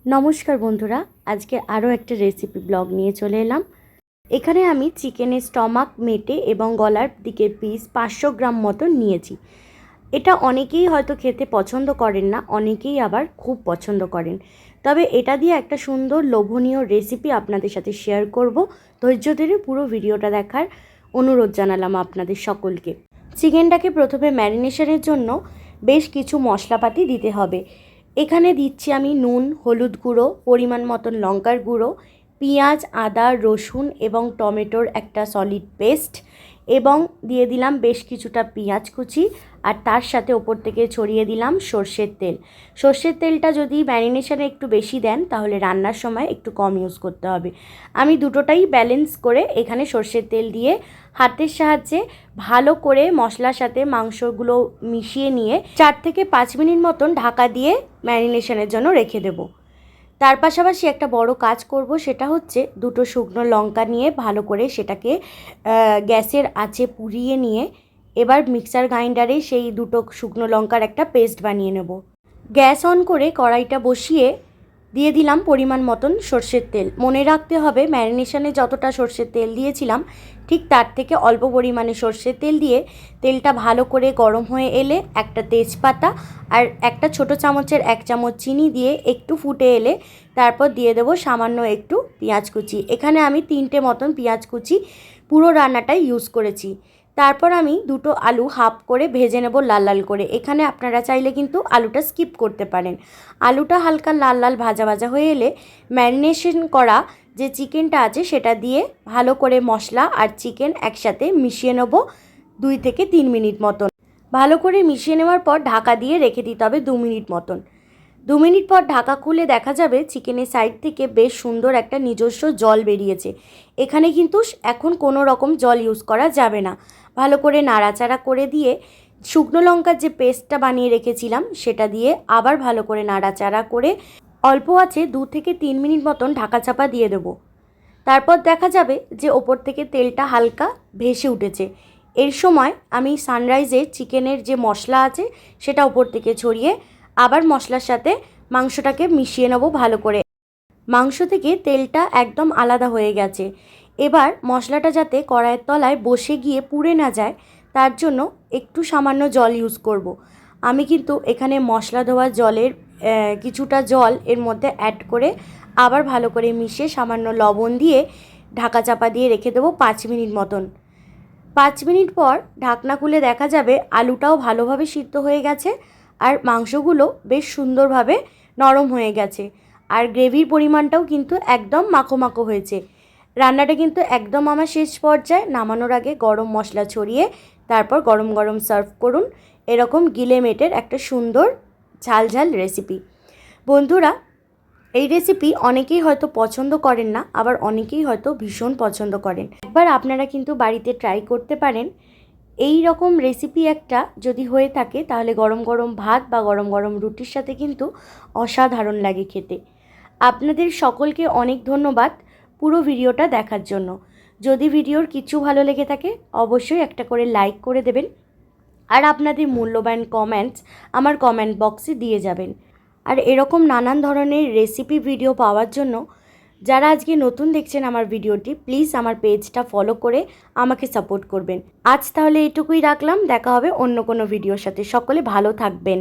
নমস্কার বন্ধুরা, আজকে আরও একটা রেসিপি ব্লগ নিয়ে চলে এলাম। এখানে আমি চিকেনের স্টমাক মেটে এবং গলার দিকের পিস 500 গ্রাম মতো নিয়েছি। এটা অনেকেই হয়তো খেতে পছন্দ করেন না, অনেকেই আবার খুব পছন্দ করেন। তবে এটা দিয়ে একটা সুন্দর লোভনীয় রেসিপি আপনাদের সাথে শেয়ার করব। ধৈর্য ধরে পুরো ভিডিওটা দেখার অনুরোধ জানালাম আপনাদের সকলকে। চিকেনটাকে প্রথমে ম্যারিনেশনের জন্য বেশ কিছু মশলাপাতি দিতে হবে। এখানে দিচ্ছি আমি নুন, হলুদ গুঁড়ো, পরিমাণ মতন লঙ্কার গুঁড়ো, পেঁয়াজ, আদা, রসুন এবং টমেটোর একটা সলিড পেস্ট, এবং দিয়ে দিলাম বেশ কিছুটা পেঁয়াজ কুচি, আর তার সাথে ওপর থেকে ছড়িয়ে দিলাম সর্ষের তেল। সর্ষের তেলটা যদি ম্যারিনেশনে একটু বেশি দেন তাহলে রান্নার সময় একটু কম ইউজ করতে হবে। আমি দুটোটাই ব্যালেন্স করে এখানে সর্ষের তেল দিয়ে হাতের সাহায্যে ভালো করে মশলার সাথে মাংসগুলো মিশিয়ে নিয়ে 4 থেকে 5 মিনিট মতন ঢাকা দিয়ে ম্যারিনেশনের জন্য রেখে দেব। তার পাশাপাশি একটা বড় কাজ করব, সেটা হচ্ছে দুটো শুকনো লঙ্কা নিয়ে ভালো করে সেটাকে গ্যাসের আঁচে পুড়িয়ে নিয়ে এবার মিক্সার গ্রাইন্ডারে সেই দুটো শুকনো লঙ্কার একটা পেস্ট বানিয়ে নেব। গ্যাস অন করে কড়াইটা বসিয়ে দিয়ে দিলাম পরিমাণ মতন সর্ষের তেল। মনে রাখতে হবে ম্যারিনেশনে যতটা সর্ষের তেল দিয়েছিলাম ঠিক তার থেকে অল্প পরিমাণে সর্ষের তেল দিয়ে তেলটা ভালো করে গরম হয়ে এলে একটা তেজপাতা আর একটা ছোট চামচের 1 চামচ চিনি দিয়ে একটু ফুটে এলে তারপর দিয়ে দেবো সামান্য একটু পেঁয়াজ কুচি। এখানে আমি 3টে মতন পেঁয়াজ কুচি পুরো রান্নাটাই ইউজ করেছি। তারপর আমি দুটো আলু হাফ করে ভেজে নেব লাল লাল করে। এখানে আপনারা চাইলে কিন্তু আলুটা স্কিপ করতে পারেন। আলুটা হালকা লাল লাল ভাজা ভাজা হয়ে এলে ম্যারিনেশন করা যে চিকেনটা আছে সেটা দিয়ে ভালো করে মশলা আর চিকেন একসাথে মিশিয়ে নেব 2 থেকে 3 মিনিট মতন। ভালো করে মিশিয়ে নেওয়ার পর ঢাকা দিয়ে রেখে দিতে হবে 2 মিনিট মতন। 2 মিনিট পর ঢাকা খুলে দেখা যাবে চিকেনের সাইড থেকে বেশ সুন্দর একটা নিজস্ব জল বেরিয়েছে। এখানে কিন্তু এখন কোনো রকম জল ইউজ করা যাবে না। ভালো করে নাড়াচাড়া করে দিয়ে শুকনো লঙ্কার যে পেস্টটা বানিয়ে রেখেছিলাম সেটা দিয়ে আবার ভালো করে নাড়াচাড়া করে অল্প আছে 2 থেকে 3 মিনিট মতন ঢাকা চাপা দিয়ে দেবো। তারপর দেখা যাবে যে ওপর থেকে তেলটা হালকা ভেসে উঠেছে। এর সময় আমি সানরাইজের চিকেনের যে মশলা আছে সেটা ওপর থেকে ছড়িয়ে আবার মশলার সাথে মাংসটাকে মিশিয়ে নেব ভালো করে। মাংস থেকে তেলটা একদম আলাদা হয়ে গেছে। এবার মশলাটা যাতে কড়াইয়ের তলায় বসে গিয়ে পুড়ে না যায় তার জন্য একটু সামান্য জল ইউজ করব। আমি কিন্তু এখানে মশলা ধোয়া জলের কিছুটা জল এর মধ্যে অ্যাড করে আবার ভালো করে মিশিয়ে সামান্য লবণ দিয়ে ঢাকা চাপা দিয়ে রেখে দেবো 5 মিনিট মতন। 5 মিনিট পর ঢাকনা খুলে দেখা যাবে আলুটাও ভালোভাবে সিদ্ধ হয়ে গেছে আর মাংসগুলো বেশ সুন্দরভাবে নরম হয়ে গেছে, আর গ্রেভির পরিমাণটাও কিন্তু একদম মাখো মাখো হয়েছে। রান্নাটা কিন্তু একদম আমার শেষ পর্যায়ে। নামানোর আগে গরম মশলা ছড়িয়ে তারপর গরম গরম সার্ভ করুন। এরকম গিলে মেটের একটা সুন্দর ঝাল ঝাল রেসিপি। বন্ধুরা, এই রেসিপি অনেকেই হয়তো পছন্দ করেন না, আবার অনেকেই হয়তো ভীষণ পছন্দ করেন। একবার আপনারা কিন্তু বাড়িতে ট্রাই করতে পারেন। এই রকম রেসিপি একটা যদি হয়ে থাকে তাহলে গরম গরম ভাত বা গরম গরম রুটির সাথে কিন্তু অসাধারণ লাগে খেতে। আপনাদের সকলকে অনেক ধন্যবাদ পুরো ভিডিওটা দেখার জন্য। যদি ভিডিওর কিছু ভালো লেগে থাকে অবশ্যই একটা করে লাইক করে দেবেন, আর আপনাদের মূল্যবান কমেন্টস আমার কমেন্ট বক্সে দিয়ে যাবেন। আর এরকম নানান ধরনের রেসিপি ভিডিও পাওয়ার জন্য যারা আজকে নতুন দেখছেন আমার ভিডিওটি, প্লিজ আমার পেজটা ফলো করে আমাকে সাপোর্ট করবেন। আজ তাহলে এইটুকুই রাখলাম, দেখা হবে অন্য কোনো ভিডিওর সাথে। সকলে ভালো থাকবেন।